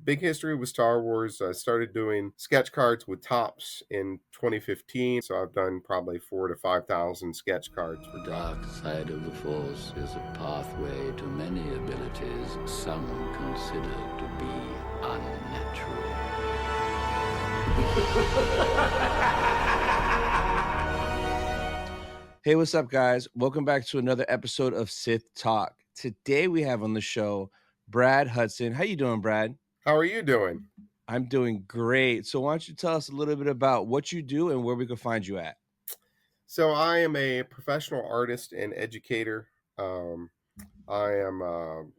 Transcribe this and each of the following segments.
big history with Star Wars. I started doing sketch cards with Tops in 2015, so I've done probably 4 to 5,000 sketch cards for The Tops. dark side of the Force is a pathway to many abilities some consider to be unnatural. Hey, what's up, guys? Welcome back to another episode of Sith Talk. Today we have on the show Brad Hudson. How you doing, Brad? How are you doing? I'm doing great. So why don't you tell us a little bit about what you do and where we can find you at? So I am a professional artist and educator. I am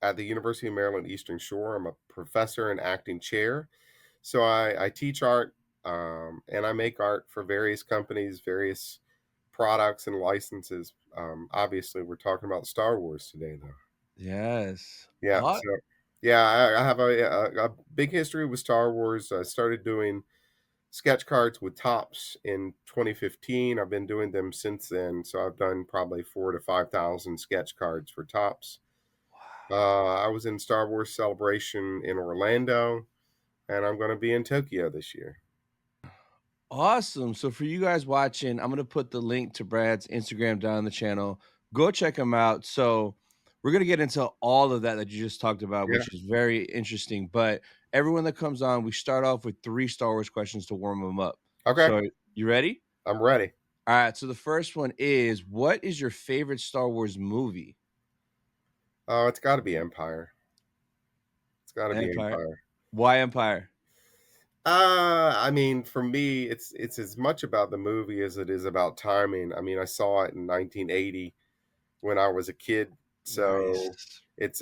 at the University of Maryland Eastern Shore. I'm a professor and acting chair. So I teach art, and I make art for various companies, various products and licenses. Obviously, we're talking about Star Wars today, though. Yes. Yeah. So yeah, I have a big history with Star Wars. I started doing sketch cards with Tops in 2015. I've been doing them since then. So I've done probably 4 to 5,000 sketch cards for Tops. I was in Star Wars Celebration in Orlando, and I'm going to be in Tokyo this year. Awesome. So for you guys watching, I'm going to put the link to Brad's Instagram down on the channel. Go check him out. So we're going to get into all of that you just talked about, Yeah. which is very interesting. But everyone that comes on, we start off with 3 Star Wars questions to warm them up. Okay. So you ready? I'm ready. All right. So the first one is, what is your favorite Star Wars movie? Oh, it's got to be Empire. It's got to be Empire. Empire. Why Empire? I mean, for me, it's as much about the movie as it is about timing. I mean, I saw it in 1980 when I was a kid, so Nice. it's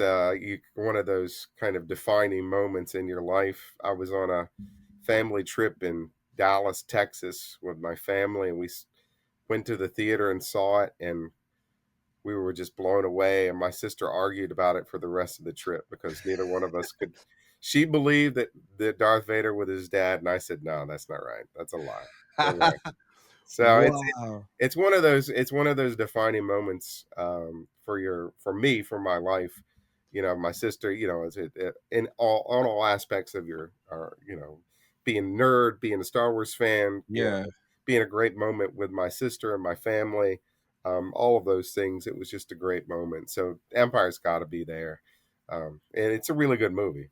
one of those kind of defining moments in your life. I was on a family trip in Dallas, Texas, with my family, and went to the theater and saw it, and we were just blown away. And my sister argued about it for the rest of the trip because neither one of us could. She believed that Darth Vader was his dad, and I said, "No, that's not right. That's a lie. No way." So Wow. it's one of those defining moments for me for my life. You know, my sister. You know, is it in all on all aspects of being a nerd, being a Star Wars fan. You Yeah. know, being a great moment with my sister and my family. All of those things. It was just a great moment. So Empire's got to be there, and it's a really good movie.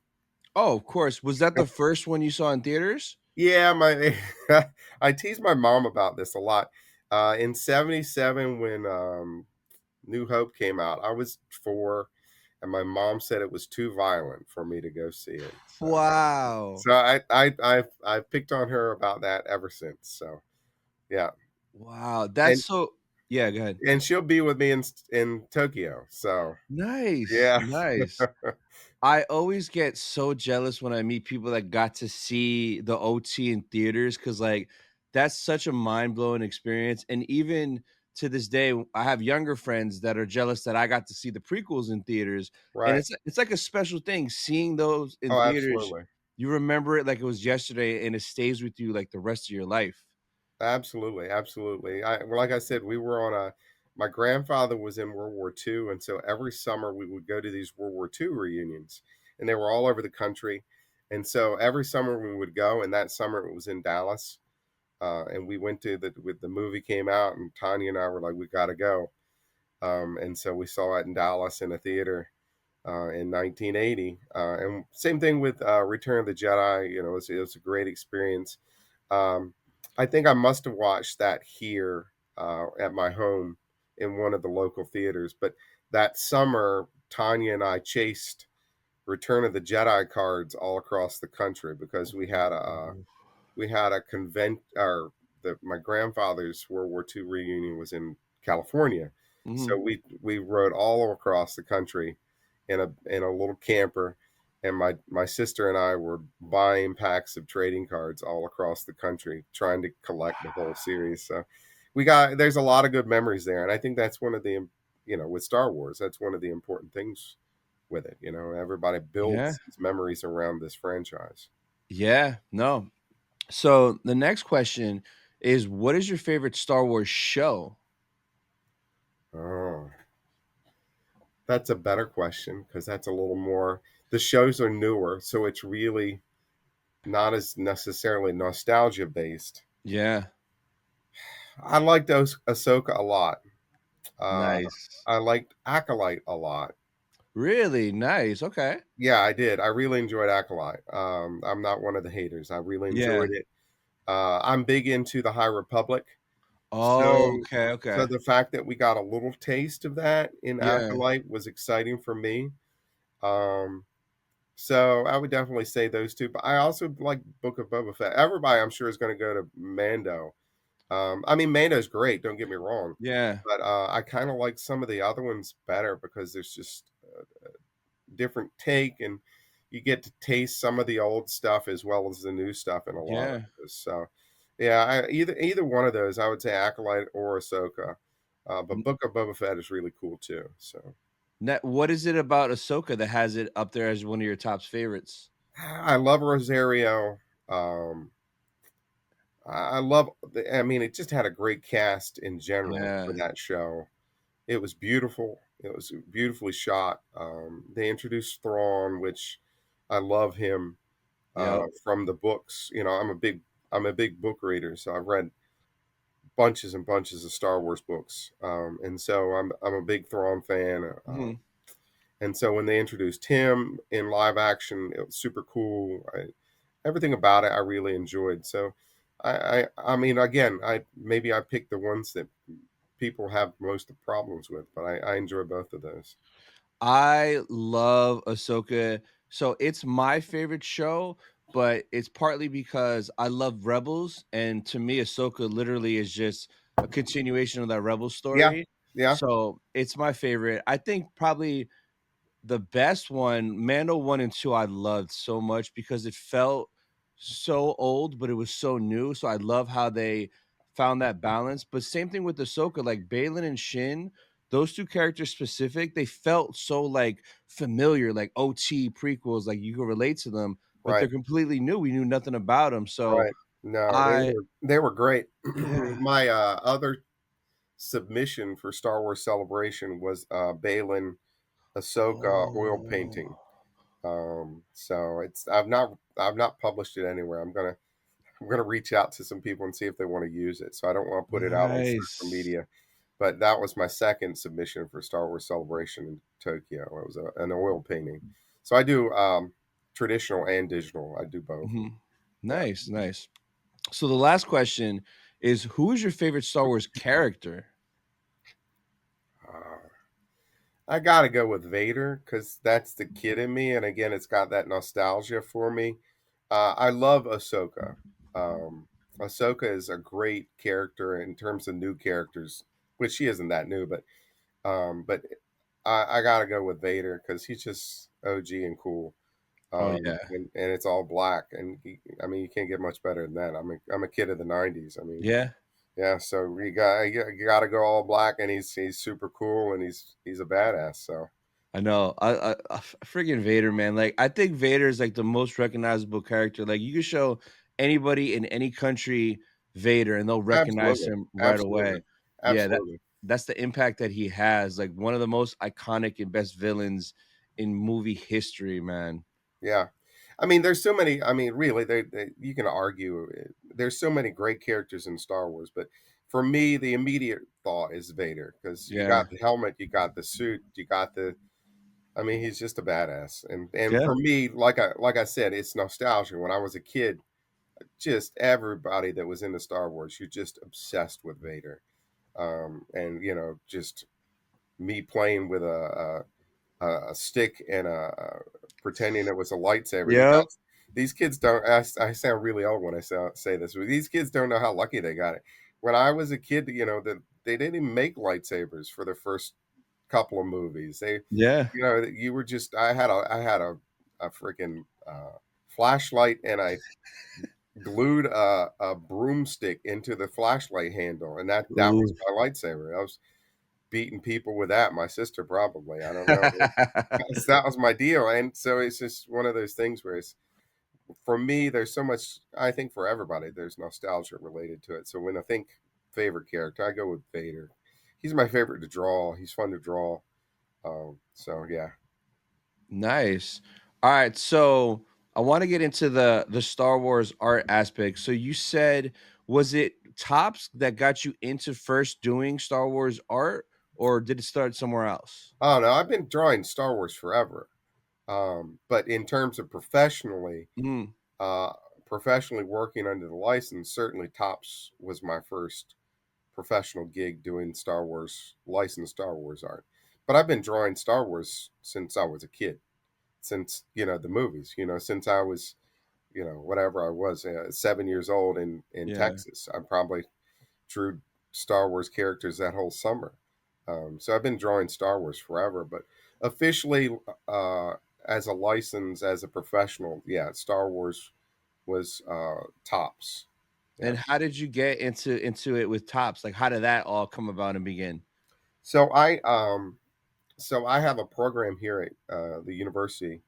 Oh, of course. Was that the first one you saw in theaters? Yeah, my I tease my mom about this a lot. In '77, when New Hope came out, I was 4, and my mom said it was too violent for me to go see it. Wow. So I've picked on her about that ever since. So yeah, Wow. and Yeah, go ahead. and she'll be with me in Tokyo. So Nice. yeah, Nice. I always get so jealous when I meet people that got to see the OT in theaters because, like, that's such a mind-blowing experience, and even to this day, I have younger friends that are jealous that I got to see the prequels in theaters, and right. it's like a special thing seeing those in Oh, theaters. absolutely. You remember it like it was yesterday, and it stays with you, like, the rest of your life. Absolutely, absolutely. Well, like I said, we were on a. My grandfather was in World War II, and so every summer we would go to these World War II reunions, and they were all over the country. And so every summer we would go, and that summer it was in Dallas, and we went to the movie came out, and Tanya and I were like, we got to go, and so we saw it in Dallas in a theater in 1980, and same thing with Return of the Jedi. You know, it was a great experience. Um, I think I must have watched that here at my home in one of the local theaters. But that summer, Tanya and I chased Return of the Jedi cards all across the country because we had a convent or my grandfather's World War II reunion was in California, so Mhm. we rode all across the country in a little camper, and my sister and I were buying packs of trading cards all across the country, trying to collect the whole series. So there's a lot of good memories there, and I think that's one of the with Star Wars, that's one of the important things with it. You know, everybody Yeah. builds these memories around this franchise. Yeah. No. So, the next question is, what is your favorite Star Wars show? Oh, that's a better question because that's a little more. the shows are newer, so it's really not as necessarily nostalgia based. Yeah. I liked Ahsoka a lot. Uh, Nice. I liked Acolyte a lot. Really nice. Okay. Yeah, I did. I really enjoyed Acolyte. I'm not one of the haters. I really Yeah. enjoyed it. I'm big into the High Republic, Oh, so okay, so okay. the fact that we got a little taste of that in Yeah. Acolyte was exciting for me. Um, so I would definitely say those two. But I also like Book of Boba Fett. Everybody, I'm sure, is going to go to Mando. I mean, Mando's great. Don't get me wrong, Yeah. but I kind of like some of the other ones better because there's just different take, and you get to taste some of the old stuff as well as the new stuff in a lot of Yeah. this. So, yeah, either one of those, I would say Acolyte or Ahsoka. But N- Book of Boba Fett is really cool too. So, What is it about Ahsoka that has it up there as one of your top favorites? I love Rosario. Um, I love. I mean, it just had a great cast in general for Yeah. that show. It was beautiful. It was beautifully shot. They introduced Thrawn, which I love him Yep. from the books. You know, I'm a big book reader, so I've read bunches and bunches of Star Wars books, and so I'm a big Thrawn fan. Mhm. And so when they introduced him in live action, it was super cool. Everything about it I really enjoyed. So I mean, again, I picked the ones that people have most of the problems with, but I enjoy both of those. I love Ahsoka. So it's my favorite show, but it's partly because I love Rebels, and to me, Ahsoka literally is just a continuation of that Rebel Yeah, story. yeah, So it's my favorite. I think probably the best one, Mando 1 and 2, I loved so much because it felt so old, but it was so new, so I love how they found that balance, but same thing with Ahsoka, like, Baylan and Shin, those 2 characters specific, they felt so, like, familiar, like OT prequels, like, you could relate to them, but they're right, completely new, we knew nothing about them, so right. No, I they were great. yeah. My other submission for Star Wars Celebration was Balin Ahsoka oil painting. Oh, So it's I've not published it anywhere. I'm gonna reach out to some people and see if they want to use it. So I don't want to put it out on social nice. media. But that was my second submission for Star Wars Celebration in Tokyo. It was an oil painting. So I do traditional and digital. I do both. Mhm. Yeah. Nice, nice. So the last question is who is your favorite Star Wars character? Uh, I gotta go with Vader because that's the kid in me, and again, it's got that nostalgia for me. I love Ahsoka. Um, Ahsoka is a great character in terms of new characters, which she isn't that new, but I gotta go with Vader because he's just OG and cool. Oh yeah. And it's all black, and I mean, you can't get much better than that. I'm a kid of the '90s. I mean, Yeah. yeah, so you got to go all black, and he's super cool, and he's a badass. So I know. Freaking Vader, man. Like I think Vader is like the most recognizable character. Like you can show anybody in any country Vader and they'll recognize absolutely, him right absolutely, away. Yeah, absolutely, that's the impact that he has. Like one of the most iconic and best villains in movie history, man. yeah. I mean, there's so many. I mean, really, you can argue. There's so many great characters in Star Wars, but for me, the immediate thought is Vader because you Yeah. got the helmet, you got the suit, you got the. I mean, he's just a badass, and Yeah. for me, like I said, it's nostalgia. When I was a kid, just everybody that was into Star Wars, you're just obsessed with Vader. And you know, just me playing with a stick and pretending it was a lightsaber. Yep. These kids don't. I sound really old when I say this, but these kids don't know how lucky they got it. When I was a kid, you know, they didn't even make lightsabers for the first couple of movies. Yeah. You know, you were just. I had a freaking flashlight, and I glued a broomstick into the flashlight handle, and that was Ooh. my lightsaber. I was beating people with that. My sister probably. I don't know. That was my deal, and so it's just one of those things where it's for me. There's so much. I think for everybody, there's nostalgia related to it. So when I think favorite character, I go with Vader. He's my favorite to draw. He's fun to draw. So yeah, Nice. All right, so I want to get into the Star Wars art aspect. So you said, was it Tops that got you into first doing Star Wars art, or did it start somewhere else? Oh no, I've been drawing Star Wars forever. But in terms of Mm, uh, professionally working under the license, certainly Tops was my first professional gig doing Star Wars licensed Star Wars art. But I've been drawing Star Wars since I was a kid, since the movies, since I was whatever I was 7 years old in yeah. Texas. I probably drew Star Wars characters that whole summer. So I've been drawing Star Wars forever, but officially uh, as a license, as a professional, yeah, Star Wars was Tops. Yeah. And how did you get into it with Tops? Like, how did that all come about and begin? So I have a program here at the university.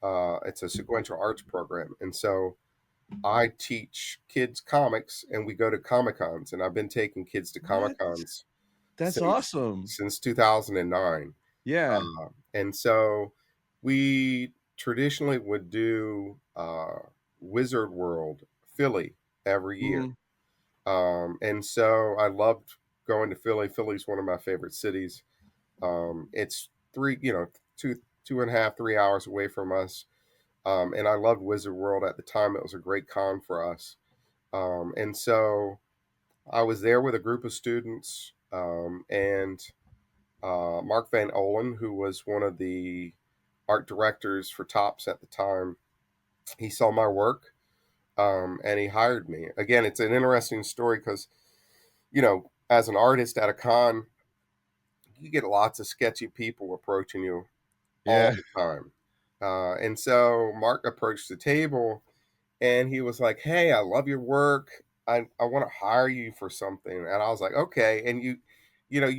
It's a sequential arts program, and so I teach kids comics, and we go to Comic Cons, and I've been taking kids to Comic What? Cons That's since awesome. since 2009. Yeah. And so we traditionally would do Wizard World Philly every year. Mhm. And so I loved going to Philly. Philly's one of my favorite cities. It's two and a half, 3 hours away from us. And I loved Wizard World at the time. It was a great con for us. And so I was there with a group of students, and Mark Van Olen, who was one of the art directors for Tops at the time, he saw my work, and he hired me. Again, it's an interesting story because, as an artist at a con, you get lots of sketchy people approaching you all Yeah. the time. And so Mark approached the table and he was like, "Hey, I love your work. I want to hire you for something." And I was like, "Okay." And you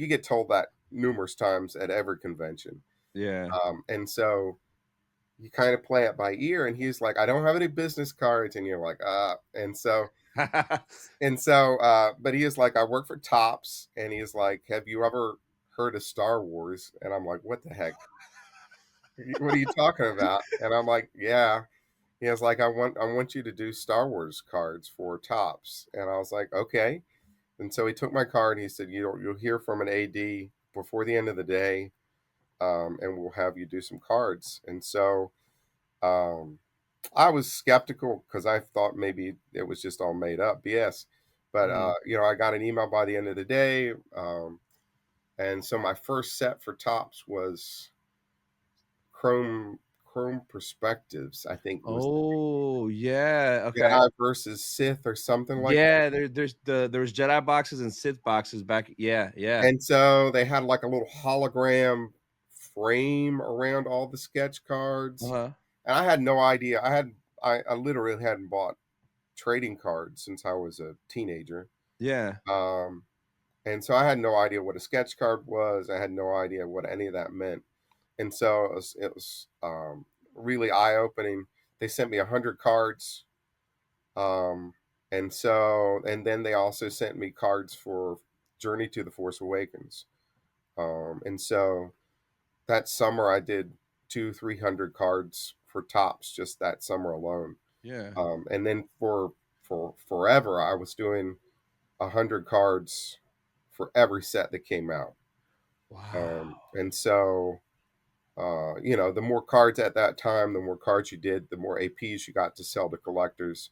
get told that numerous times at every convention. Yeah. And so you kind of play it by ear. And he's like, "I don't have any business cards." And you're like, "Ah." But he is like, "I work for Tops." And he's like, "Have you ever heard of Star Wars?" And I'm like, "What the heck? What are you talking about?" And I'm like, "Yeah." He was like, I want you to do Star Wars cards for Tops." And I was like, "Okay." And so he took my card and he said, You'll hear from an AD before the end of the day, and we'll have you do some cards." And so um, I was skeptical because I thought maybe it was just all made up BS. But Mhm. I got an email by the end of the day, and so my first set for Tops was Chrome Perspectives. I think was Oh, yeah, okay. Jedi versus Sith or something like that. Yeah, there was Jedi boxes and Sith boxes back, yeah, yeah. And so they had like a little hologram frame around all the sketch cards. Uh-huh. And I had no idea. I literally hadn't bought trading cards since I was a teenager. Yeah. Um, and so I had no idea what a sketch card was. I had no idea what any of that meant. And so it was really eye opening. They sent me 100 cards. Um, and then they also sent me cards for Journey to the Force Awakens. And so that summer I did 300 cards for Tops just that summer alone. Yeah. And then for forever I was doing 100 cards for every set that came out. Wow. And so the more cards at that time, the more cards you did, the more APs you got to sell to collectors.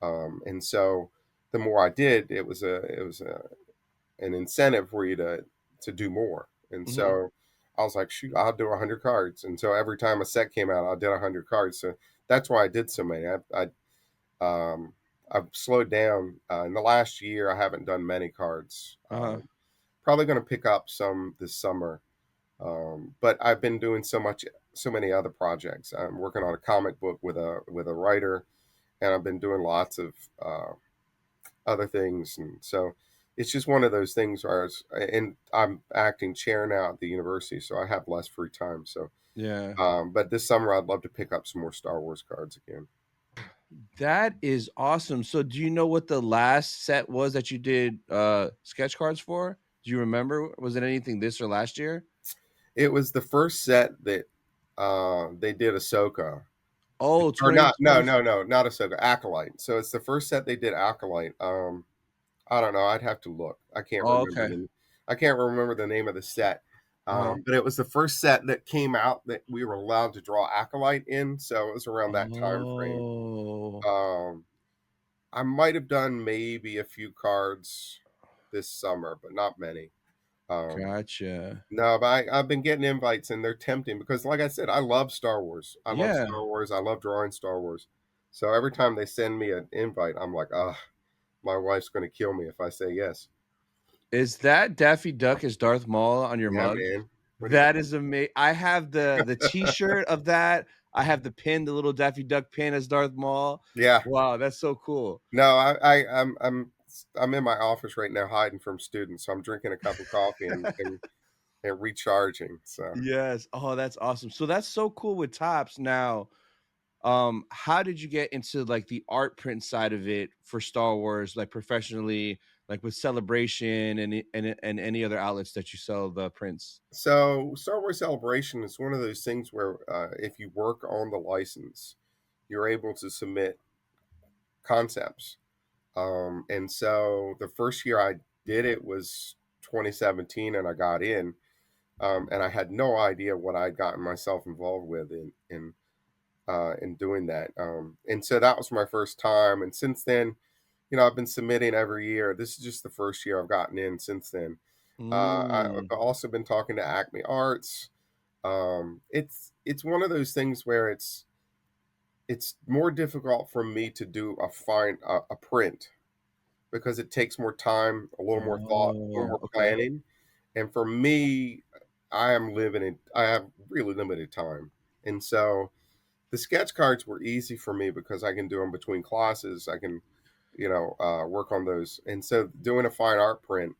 And so the more I did, it was an incentive for you to do more. And Mhm. so I was like, shoot, I'll do 100 cards. And so every time a set came out, I did 100 cards. So that's why I did so many. I've slowed down. In the last year, I haven't done many cards. Uh-huh. Probably going to pick up some this summer. But I've been doing so many other projects. I'm working on a comic book with a writer, and I've been doing lots of other things. And so it's just one of those things where and I'm acting chair now at the university, so I have less free time. So, Yeah. but this summer I'd love to pick up some more Star Wars cards again. That is awesome. So do you know what the last set was that you did, sketch cards for? Do you remember? Was it anything this or last year? It was the first set that they did Ahsoka. Oh, Or not, no, 2020. no, no, not Ahsoka, Acolyte. So it's the first set they did Acolyte. I don't know. I'd have to look. Oh, okay. I can't remember the name of the set. Uh-huh. But it was the first set that came out that we were allowed to draw Acolyte in. So it was around that time frame. Oh, Um, I might have done maybe a few cards this summer, but not many. Um, gotcha. no, but I've been getting invites and they're tempting because, like I said, I love Star Wars. I love Yeah. Star Wars. I love drawing Star Wars. So every time they send me an invite, I'm like, ah, my wife's going to kill me if I say yes. Is that Daffy Duck as Darth Maul on your Yeah, mug? man. What do you That think? is amazing. I have the T-shirt of that. I have the pin, the little Daffy Duck pin as Darth Maul. Yeah. Wow, that's so cool. No, I'm in my office right now hiding from students. So I'm drinking a cup of coffee and recharging. So Yes. Oh, that's awesome. So that's so cool with Tops now. How did you get into like the art print side of it for Star Wars, like professionally, like with Celebration and any other outlets that you sell the prints? so Star Wars Celebration is one of those things where if you work on the license, you're able to submit concepts. And so the first year I did it was 2017, and I got in, and I had no idea what I'd gotten myself involved with in doing that. And so that was my first time. And since then, I've been submitting every year. This is just the first year I've gotten in since then. I've Mm. also been talking to Acme Arts. It's one of those things where it's more difficult for me to do a print because it takes more time, a little more thought, a little Oh, more okay. planning. And for me, I have really limited time. And so the sketch cards were easy for me because I can do them between classes. I can, work on those. And so doing a fine art print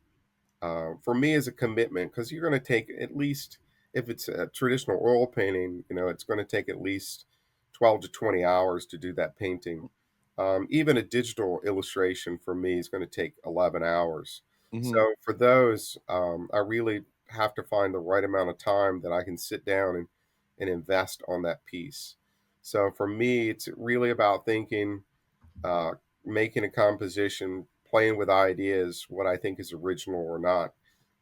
for me is a commitment because you're going to take at least, if it's a traditional oil painting, it's going to take at least 12 to 20 hours to do that painting. Even a digital illustration for me is going to take 11 hours. Mhm. So for those, I really have to find the right amount of time that I can sit down and invest on that piece. So for me, it's really about thinking, uh, making a composition, playing with ideas, what I think is original or not,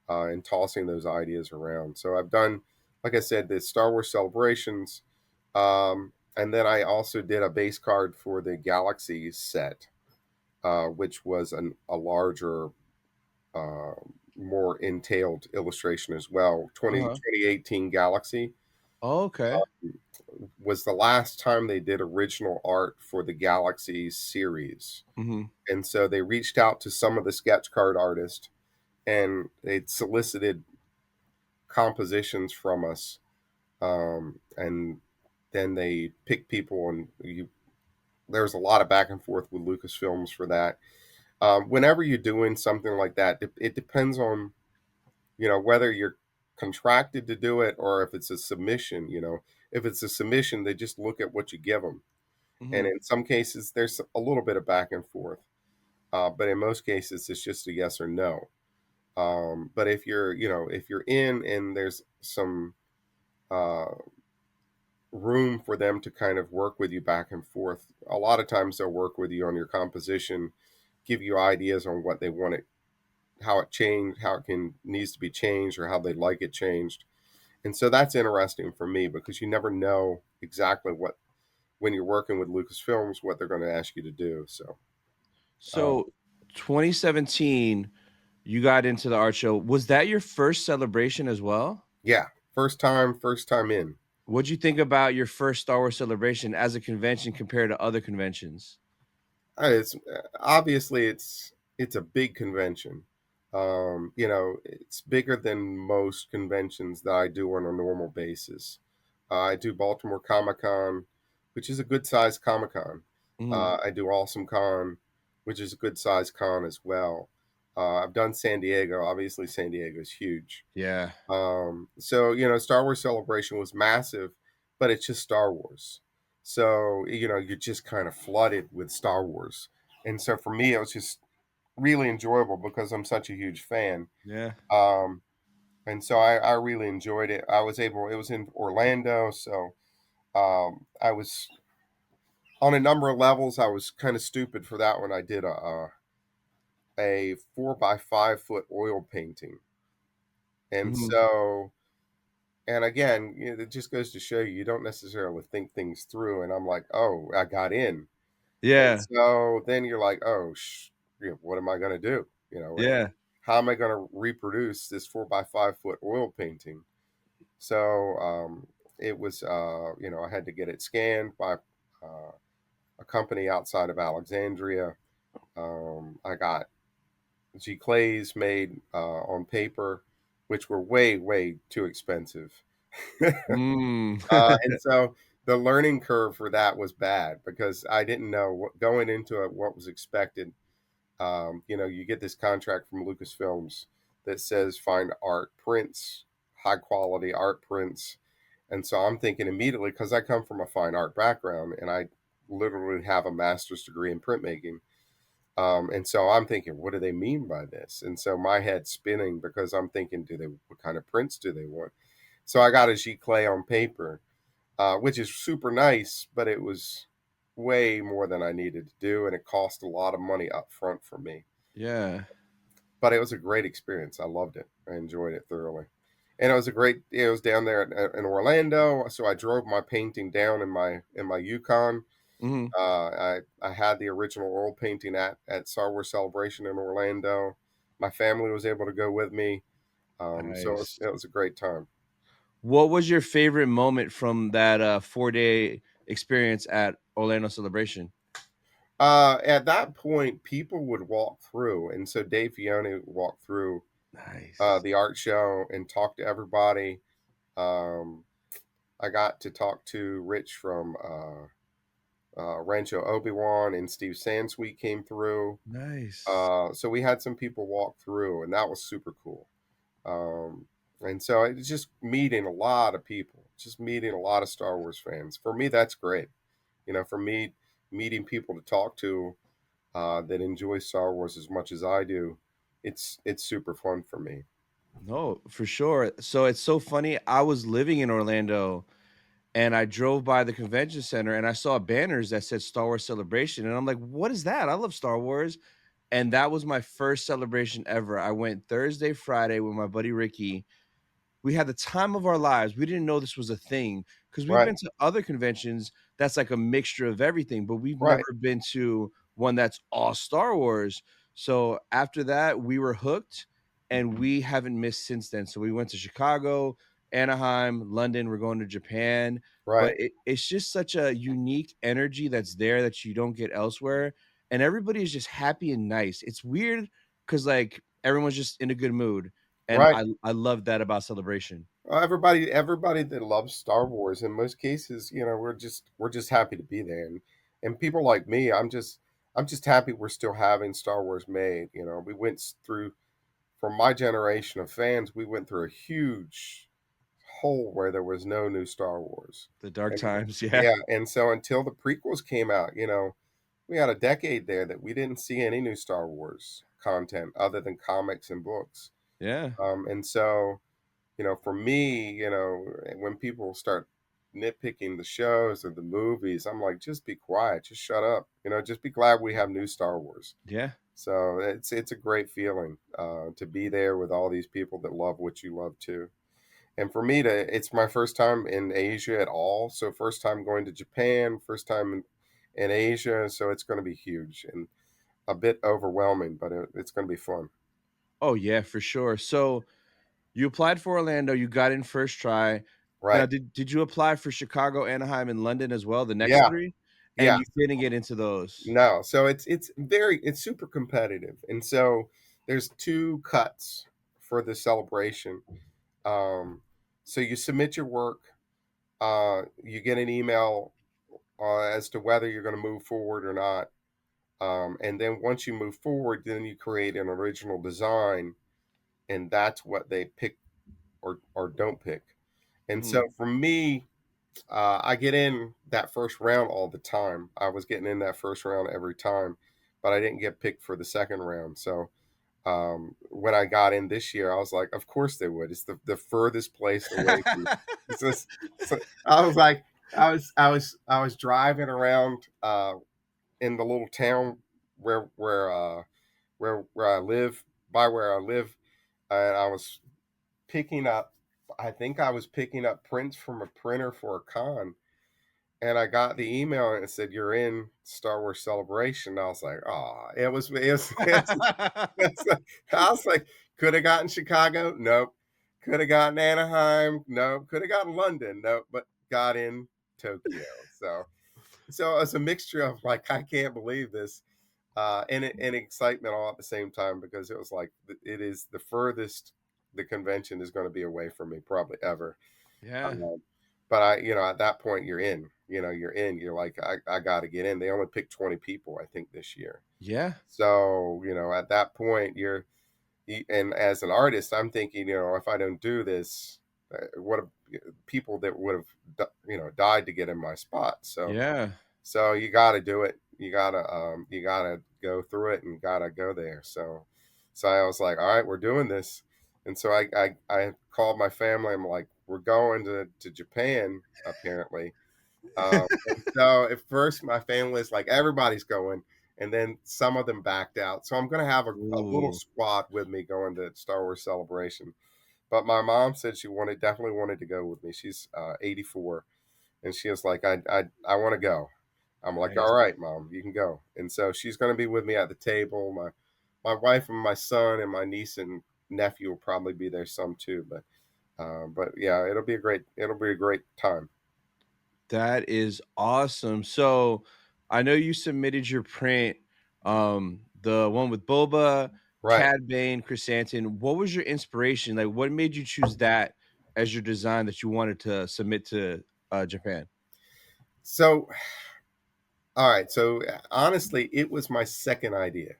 and tossing those ideas around. So I've done, like I said, the Star Wars celebrations, and then I also did a base card for the Galaxy set, which was a larger, uh, more entailed illustration as well. Uh-huh. 2018 Galaxy Oh, okay. was the last time they did original art for the Galaxy series. Mhm. And so they reached out to some of the sketch card artists and they solicited compositions from us. And then they picked people, and there's a lot of back and forth with Lucasfilms for that. Whenever you're doing something like that, it depends on, whether you're contracted to do it or if it's a submission. If it's a submission, they just look at what you give them. And Mhm. in some cases, there's a little bit of back and forth. But in most cases, it's just a yes or no. But if you're in and there's some uh, room for them to kind of work with you back and forth, a lot of times they'll work with you on your composition, give you ideas on what they want it, how it changed, how it can needs to be changed, or how they like it changed. And so that's interesting for me because you never know exactly what when you're working with Lucasfilms what they're going to ask you to do. So uh, So 2017, you got into the art show. Was that your first celebration as well? yeah, first time in. What'd you think about your first Star Wars celebration as a convention compared to other conventions? It's obviously it's a big convention. It's bigger than most conventions that I do on a normal basis. I do Baltimore Comic Con, which is a good sized Comic Con. Mhm. I do Awesome Con, which is a good sized con as well. I've done San Diego. Obviously, San Diego is huge. Yeah. So Star Wars Celebration was massive, but it's just Star Wars. So you're just kind of flooded with Star Wars, and so for me, it was just really enjoyable because I'm such a huge fan. Yeah. Um, and so I really enjoyed it. I was able. It was in Orlando, so I was. on a number of levels, I was kind of stupid for that one. I did a 4 by 5 foot oil painting, and Mhm. so and again, it just goes to show you you don't necessarily think things through. And I'm like, oh, I got in, and Yeah, so then you're like, oh, what am I going to do? yeah. How am I going to reproduce this 4 by 5 foot oil painting? So it was, I had to get it scanned by a company outside of Alexandria. I got G clays made on paper, which were way, way too expensive. Mm. And so the learning curve for that was bad because I didn't know going into it what was expected. You get this contract from Lucasfilms that says find art prints, high quality art prints. And so I'm thinking immediately, because I come from a fine art background and I literally have a master's degree in printmaking. And so I'm thinking, what do they mean by this? And so my head's spinning because I'm thinking, what kind of prints do they want? So I got a G clay on paper, which is super nice, but it was way more than I needed to do, and it cost a lot of money up front for me. Yeah. But it was a great experience. I loved it. I enjoyed it thoroughly, and it was down there in Orlando, so I drove my painting down in my Yukon. Mhm. I had the original oil painting at Star Wars Celebration in Orlando. My family was able to go with me, so Nice. it was a great time. What was your favorite moment from that 4-day experience at Orlando Celebration? At that point, people would walk through, and so Dave Fione would walk through Nice. the art show and talk to everybody. Um, I got to talk to Rich from Rancho Obi Wan, and Steve Sansweet came through. Nice. So we had some people walk through, and that was super cool. And so it's just meeting a lot of people, just meeting a lot of Star Wars fans. For me, that's great. For me, meeting people to talk to that enjoy Star Wars as much as I do, it's super fun for me. No, for sure. So it's so funny. I was living in Orlando and I drove by the convention center and I saw banners that said Star Wars Celebration. And I'm like, what is that? I love Star Wars. And that was my first celebration ever. I went Thursday, Friday with my buddy Ricky. We had the time of our lives. We didn't know this was a thing because we've Right, been to other conventions that's like a mixture of everything, but we've right, never been to one that's all Star Wars. So after that, we were hooked and we haven't missed since then. So we went to Chicago, Anaheim, London, we're going to Japan. But right, it's just such a unique energy that's there that you don't get elsewhere. And everybody is just happy and nice. It's weird because like everyone's just in a good mood and right. I love that about Celebration. Everybody that loves Star Wars, in most cases, we're just happy to be there, and people like me, I'm just happy we're still having Star Wars made. We went through, from my generation of fans, we went through a huge hole where there was no new Star Wars. The dark And times, yeah. yeah, and so until the prequels came out, we had a decade there that we didn't see any new Star Wars content other than comics and books. Yeah. And so, for me, when people start nitpicking the shows or the movies, I'm like, just be quiet, just shut up. Just be glad we have new Star Wars. Yeah. So it's a great feeling to be there with all these people that love what you love too. And for me it's my first time in Asia at all. So first time going to Japan, first time in Asia. So it's going to be huge and a bit overwhelming, but it's going to be fun. Oh, yeah, for sure. So, you applied for Orlando, you got in first try. Now, Right. did you apply for Chicago, Anaheim, and London as well, the next Yeah. 3? And Yeah. you didn't get into those? No. So it's super competitive. And so there's two cuts for the celebration. Um, so you submit your work, you get an email as to whether you're going to move forward or not. And then once you move forward, then you create an original design, and that's what they pick or don't pick. And so Mhm. for me, I get in that first round all the time. I was getting in that first round every time, but I didn't get picked for the second round. So when I got in this year, I was like, of course they would. It's the furthest place away from. It's just, so I was like, I was driving around in the little town where I live, by where I live, and I was picking up. I think I was picking up prints from a printer for a con, and I got the email and it said you're in Star Wars Celebration. I was like, oh, it's like, I was like, could have gotten Chicago, nope. Could have gotten Anaheim, nope. Could have gotten London, nope. But got in Tokyo. So it's a mixture of like I can't believe this, and excitement all at the same time because it was like it is the furthest the convention is going to be away from me probably ever. Yeah. Um, but at that point you're in. You're in. You're like I got to get in. They only picked 20 people I think this year. Yeah. So at that point and as an artist, I'm thinking if I don't do this, what people that would have died to get in my spot. Yeah. So you got to do it. You gotta go through it and gotta go there. So I was like, all right, we're doing this. And so I called my family. I'm like, we're going to Japan apparently. And so at first my family was like, everybody's going, and then some of them backed out. So I'm gonna have a little Ooh. squad with me going to Star Wars Celebration. But my mom said she definitely wanted to go with me. She's 84, and she was like, I want to go. I'm like, Nice. all right, mom, you can go. And so she's going to be with me at the table. My wife and my son and my niece and nephew will probably be there some too. But yeah, it'll be a great time. That is awesome. So I know you submitted your print, the one with Boba, Right. Cad Bane, Chrysanthemum. What was your inspiration? Like, what made you choose that as your design that you wanted to submit to Japan? So all right. So honestly, it was my second idea.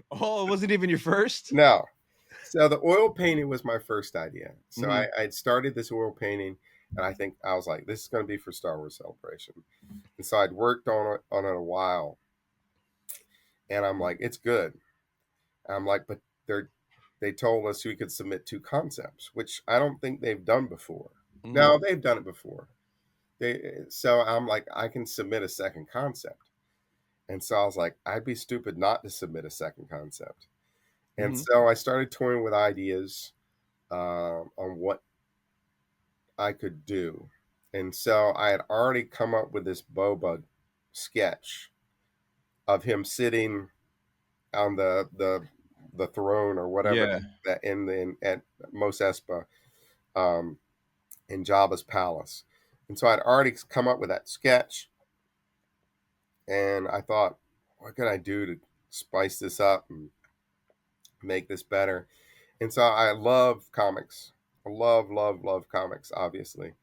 Oh, it wasn't even your first? No. So the oil painting was my first idea. So Mhm. I'd started this oil painting, and I think I was like, this is going to be for Star Wars Celebration. And so I'd worked on it a while, and I'm like, it's good. And I'm like, but they told us we could submit two concepts, which I don't think they've done before. Mhm. No, they've done it before. So I'm like, I can submit a second concept. And so I was like, I'd be stupid not to submit a second concept. And Mhm. so I started toying with ideas on what I could do. And so I had already come up with this Boba sketch of him sitting on the throne or whatever Yeah. that in at Mos Espa, um, in Jabba's palace. And so I'd already come up with that sketch, and I thought, what can I do to spice this up and make this better? And so I love comics. I love comics, obviously,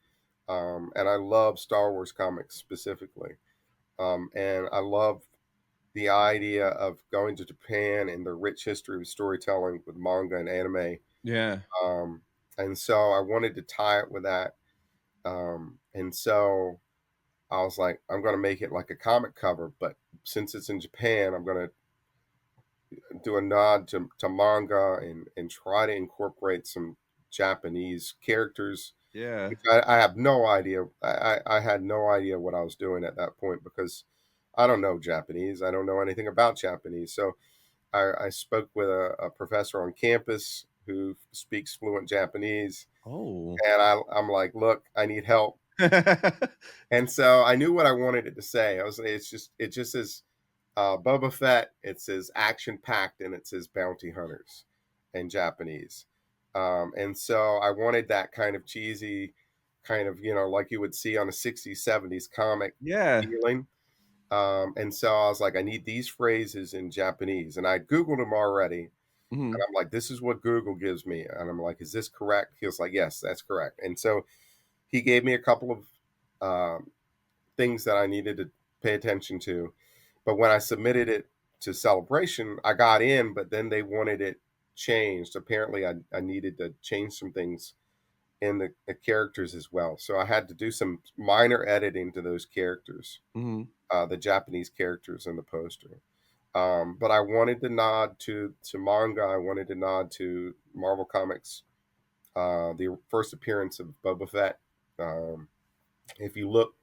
and I love Star Wars comics specifically. And I love the idea of going to Japan and the rich history of storytelling with manga and anime. Yeah. Um, and so I wanted to tie it with that. And so I was like, I'm going to make it like a comic cover, but since it's in Japan, I'm going to do a nod to manga and try to incorporate some Japanese characters, Yeah. which I have no idea. I had no idea what I was doing at that point because I don't know Japanese. I don't know anything about Japanese. So I spoke with a professor on campus who speaks fluent Japanese, Oh. and I'm like, look, I need help. And so I knew what I wanted it to say. It just says Boba Fett. It says action packed, and it says bounty hunters in Japanese. And so I wanted that kind of cheesy, kind of like you would see on a '60s '70s comic Yeah. feeling. And so I was like, I need these phrases in Japanese, and I googled them already. And Mhm. I'm like, this is what Google gives me. And I'm like, is this correct? He was like, yes, that's correct. And so he gave me a couple of things that I needed to pay attention to. But when I submitted it to Celebration, I got in, but then they wanted it changed. Apparently, I needed to change some things in the characters as well. So I had to do some minor editing to those characters, Mhm. the Japanese characters in the poster. But I wanted to nod to manga. I wanted to nod to Marvel Comics, the first appearance of Boba Fett. If you look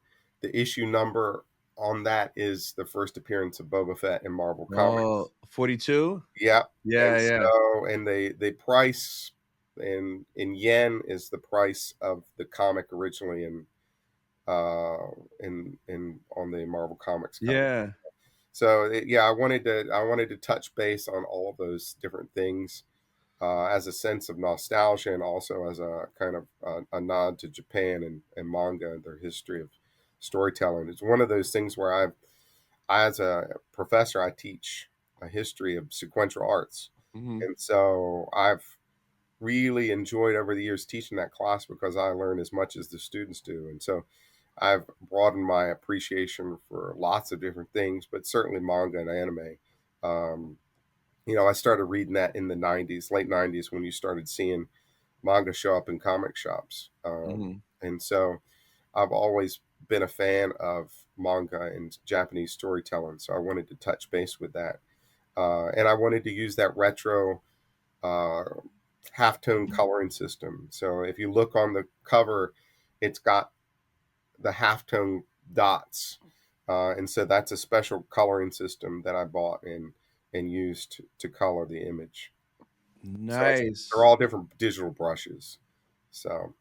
the issue number on that is the first appearance of Boba Fett in Marvel Oh, Comics. 42? Yeah, Yeah, and yeah. so and the price in yen is the price of the comic originally uh in on the Marvel Comics cover. Yeah. So yeah, I wanted to touch base on all of those different things as a sense of nostalgia and also as a kind of a nod to Japan and manga and their history of storytelling. It's one of those things where as a professor, I teach a history of sequential arts, Mhm. and so I've really enjoyed over the years teaching that class because I learn as much as the students do, and so I've broadened my appreciation for lots of different things, but certainly manga and anime. Um, I started reading that in the '90s, late '90s, when you started seeing manga show up in comic shops, Mhm. and so I've always been a fan of manga and Japanese storytelling. So I wanted to touch base with that, and I wanted to use that retro uh, halftone coloring system. So if you look on the cover, it's got the halftone dots, and so that's a special coloring system that I bought and used to color the image. So they're Nice. all different digital brushes. So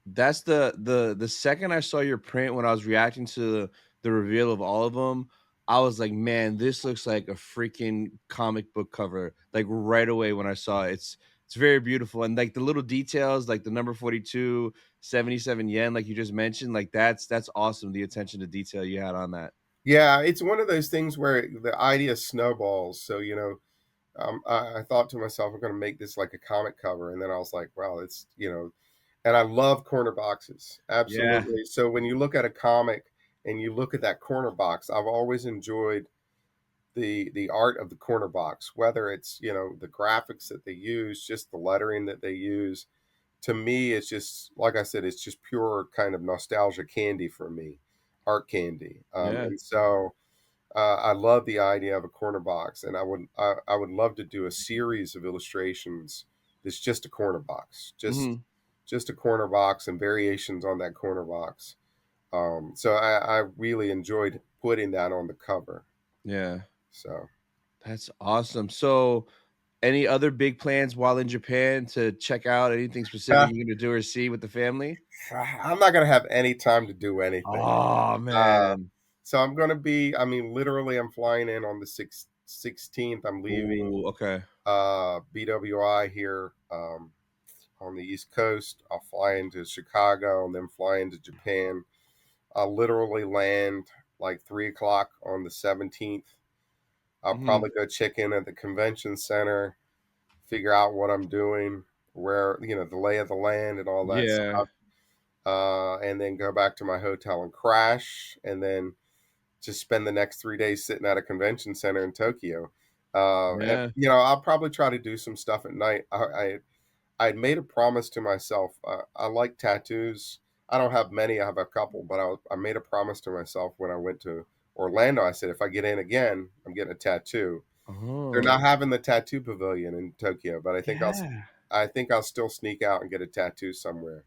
That's the second I saw your print when I was reacting to the reveal of all of them, I was like, "Man, this looks like a freaking comic book cover." Like, right away when I saw it. It's very beautiful, and, like, the little details, like the number 42, 77 yen, like you just mentioned, like, that's awesome, the attention to detail you had on that. yeah, it's one of those things where the idea snowballs. So I thought to myself, I'm going to make this like a comic cover, and then I was like, wow, and I love corner boxes, Yeah. absolutely. So when you look at a comic and you look at that corner box, I've always enjoyed the art of the corner box, whether it's the graphics that they use, just the lettering that they use. To me, it's just like I said, it's just pure kind of nostalgia candy for me, art candy, Yeah. and so. I love the idea of a corner box, and I would love to do a series of illustrations that's just a corner box, Mhm. just a corner box and variations on that corner box. So I really enjoyed putting that on the cover. Yeah. So That's awesome. So, any other big plans while in Japan to check out anything specific uh, you're gonna do or see with the family? I'm not gonna have any time to do anything. Oh, Uh, man. so I'm gonna be. I mean, literally, I'm flying in on the 16th. I'm leaving Ooh, okay. BWI here. On the East Coast. I'll fly into Chicago and then fly into Japan. I'll literally land like 3 o'clock on the 17th. I'll Mhm. probably go check in at the convention center, figure out what I'm doing, where, the lay of the land and all that Yeah. stuff. And then go back to my hotel and crash, and then just spend the next 3 days sitting at a convention center in Tokyo. And, Yeah. I'll probably try to do some stuff at night. I made a promise to myself. I like tattoos. I don't have many. I have a couple, but I made a promise to myself when I went to Orlando. I said, if I get in again, I'm getting a tattoo. They're not Oh, having the tattoo pavilion in Tokyo, but yeah. I think I'll still sneak out and get a tattoo somewhere.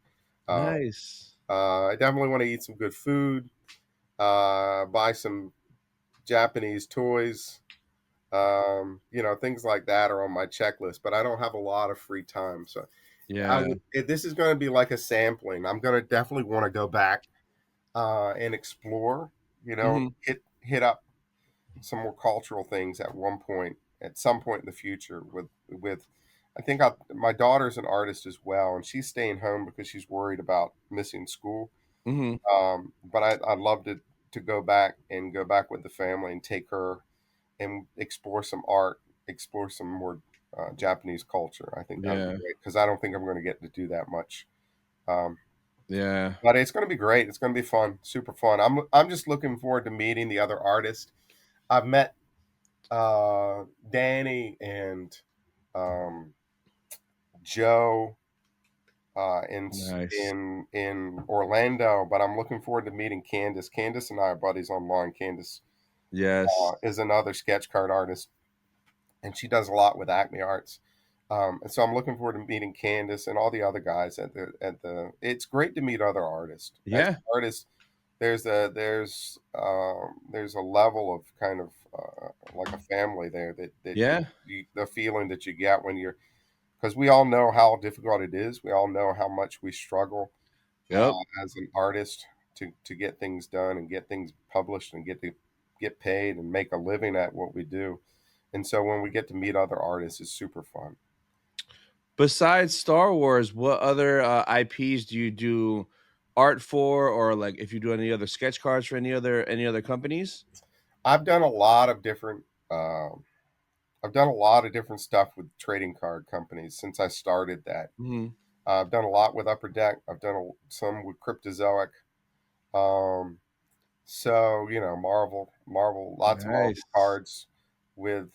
Uh, Nice. I definitely want to eat some good food, buy some Japanese toys. Things like that are on my checklist, but I don't have a lot of free time. So Yeah. if this is going to be like a sampling, I'm going to definitely want to go back and explore. Mhm. Hit up some more cultural things at some point in the future. With, I think my daughter's an artist as well, and she's staying home because she's worried about missing school. Mhm. But I'd love to go back with the family and take her and explore some art, explore some more Japanese culture. I think that would be Yeah. great because I don't think I'm going to get to do that much. Um, Yeah. but it's going to be great. It's going to be fun, super fun. I'm just looking forward to meeting the other artists. I've met Danny and um, Joe Nice. in Orlando, but I'm looking forward to meeting Candace. Candace and I are buddies online. Candace Yes. is another sketch card artist, and she does a lot with Acme Arts. And so I'm looking forward to meeting Candace and all the other guys at the. It's great to meet other artists. As Yeah. artists, there's a level of kind of like a family there that Yeah. the feeling that you get when you're, because we all know how difficult it is. We all know how much we struggle Yep. as an artist to get things done and get things published and get paid and make a living at what we do. And so when we get to meet other artists, it's super fun. Besides Star Wars, what other IPs do you do art for, or like if you do any other sketch cards for any other companies? I've done a lot of different. Um, I've done a lot of different stuff with trading card companies since I started that. Mhm. I've done a lot with Upper Deck. I've done some with Cryptozoic. Um, so Marvel, lots of Marvel Nice. cards with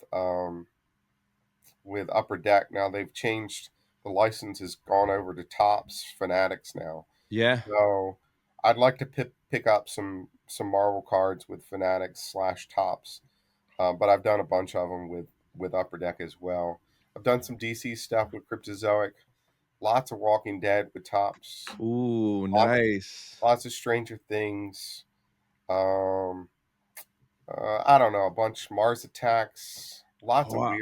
Upper Deck. Now they've changed, the license has gone over to Tops Fanatics now. Yeah. So I'd like to pick up some Marvel cards with Fanatics slash Tops, but I've done a bunch of them with Upper Deck as well. I've done some DC stuff with Cryptozoic, lots of Walking Dead with Tops, Ooh, lots nice. lots of Stranger Things. Um, I don't know, a bunch Mars Attacks, Oh, wow.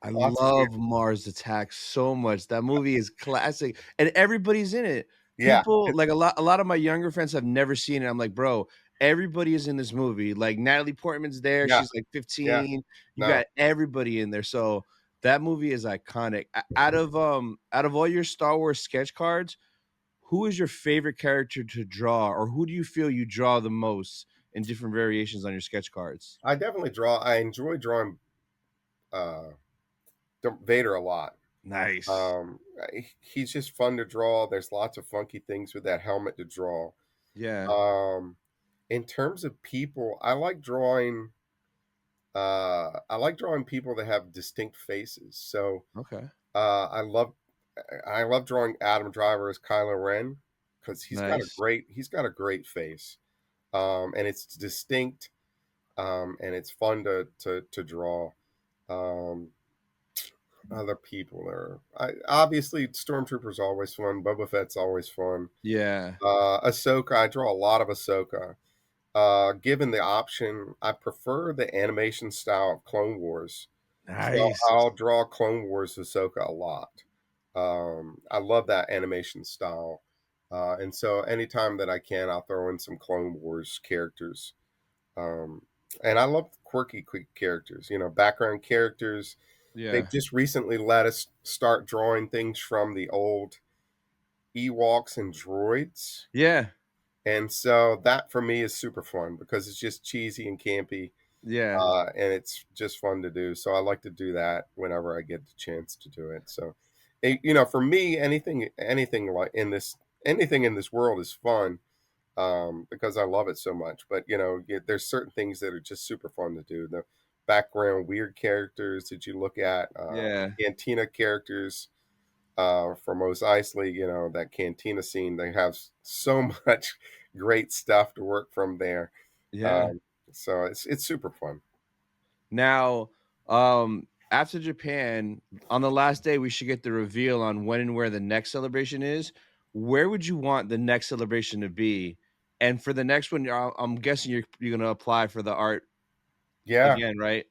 I lots of weird. love Mars Attacks so much. That movie is classic, and everybody's in it. Yeah, People like a lot of my younger friends have never seen it. I'm like, bro, everybody is in this movie. Like Natalie Portman's there. yeah, She's like yeah. 15. You No, got everybody in there. So that movie is iconic. Out of all your Star Wars sketch cards, who is your favorite character to draw, or who do you feel you draw the most in different variations on your sketch cards? I definitely draw. I enjoy drawing uh, Vader a lot. Nice. Um, he's just fun to draw. There's lots of funky things with that helmet to draw. Yeah. Um, in terms of people, I like drawing. I like drawing people that have distinct faces. So Okay. uh, I love I love drawing Adam Driver as Kylo Ren because Nice. he's got a great face, and it's distinct, and it's fun to draw. Um, Other people are, obviously Stormtrooper's always fun. Boba Fett's always fun. Yeah. Ahsoka, I draw a lot of Ahsoka. Given the option, I prefer the animation style of Clone Wars. So Nice. I'll draw Clone Wars Ahsoka a lot. I love that animation style. And so anytime that I can, I'll throw in some Clone Wars characters. Um, and I love quirky, quick characters, background characters. They've Yeah. just recently let us start drawing things from the old Ewoks and droids. Yeah. And so that for me is super fun because it's just cheesy and campy, Yeah. and it's just fun to do. So I like to do that whenever I get the chance to do it. So, for me, anything in this world is fun, because I love it so much. But there's certain things that are just super fun to do. The background weird characters that you look at, Yeah. Cantina characters from Mos Eisley, that Cantina scene. They have so much great stuff to work from there. Yeah. Um, so it's super fun. Now, after Japan, on the last day, we should get the reveal on when and where the next celebration is. Where would you want the next celebration to be? And for the next one, I'm guessing you're gonna apply for the art Yeah, again, right?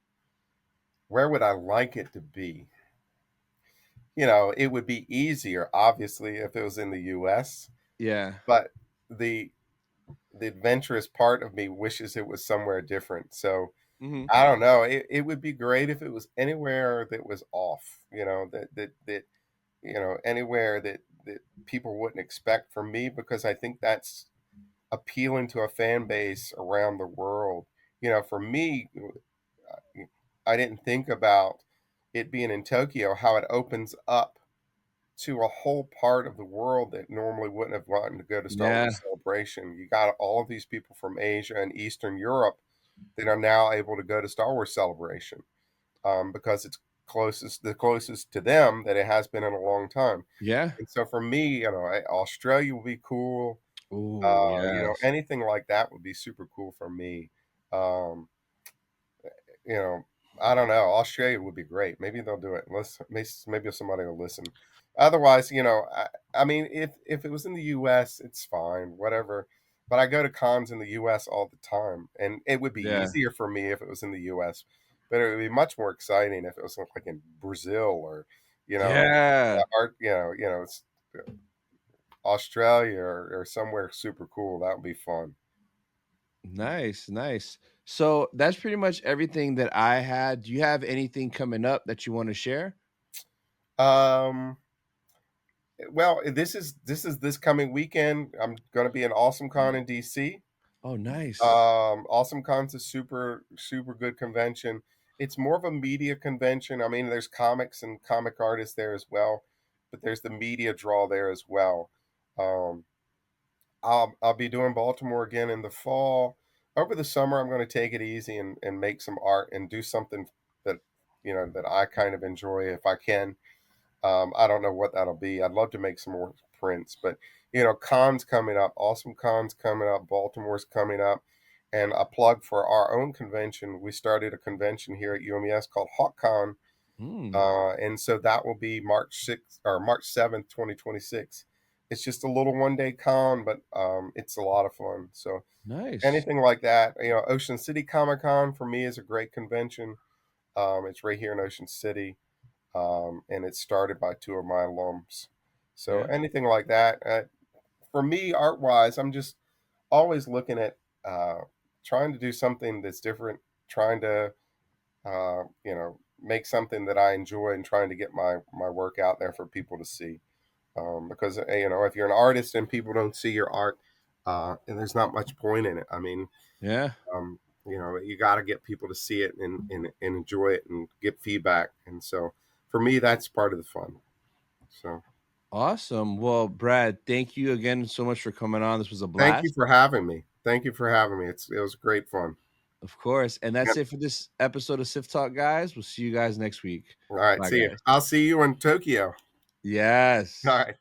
where would I like it to be? It would be easier, obviously, if it was in the U.S. Yeah. But the the adventurous part of me wishes it was somewhere different. So Hmm. I don't know. It would be great if it was anywhere that was off. Anywhere that people wouldn't expect from me, because I think that's appealing to a fan base around the world. For me, I didn't think about it being in Tokyo, how it opens up to a whole part of the world that normally wouldn't have gotten to go to Star Yeah. Wars Celebration. You got all of these people from Asia and Eastern Europe that are now able to go to Star Wars Celebration, because it's the closest to them that it has been in a long time. Yeah. And so for me, Australia would be cool. Oh, yes. Anything like that would be super cool for me. Um, you know, I don't know. Australia would be great. Maybe they'll do it. Maybe somebody will listen. Otherwise, I mean, if it was in the U.S., it's fine. Whatever. but I go to cons in the US all the time, and it would be Yeah. easier for me if it was in the US, but it would be much more exciting if it was like in Brazil or, you know, Yeah. art, it's Australia or somewhere super cool. That would be fun. Nice, nice. So that's pretty much everything that I had. Do you have anything coming up that you want to share? Um, well, this is this coming weekend. I'm going to be in Awesome Con in DC. Oh, nice. Awesome Con's a super super good convention. It's more of a media convention. I mean, there's comics and comic artists there as well, but there's the media draw there as well. Um, I'll be doing Baltimore again in the fall. Over the summer, I'm going to take it easy and make some art and do something that that I kind of enjoy if I can. I don't know what that'll be. I'd love to make some more prints, but cons coming up, awesome cons coming up, Baltimore's coming up, and a plug for our own convention. We started a convention here at UMES called HawkCon, Hmm. and so that will be March 6th or March 7th, 2026. It's just a little 1 day con, but it's a lot of fun. So Nice. anything like that, Ocean City Comic Con for me is a great convention. It's right here in Ocean City, and it's started by two of my alums. So Yeah. anything like that, for me, art wise, I'm just always looking at trying to do something that's different, trying to make something that I enjoy, and trying to get my work out there for people to see. Because if you're an artist and people don't see your art, and there's not much point in it. I mean, Yeah. um, you got to get people to see it and enjoy it and get feedback. And so for me, that's part of the fun. So Awesome. Well, Brad, thank you again so much for coming on. This was a thank you blast. for having me. Thank you for having me. It was great fun. Of course. And that's Yep. it for this episode of Sith Talk, guys. We'll see you guys next week. All right. Bye, See you. guys. I'll see you in Tokyo. All Yes. right.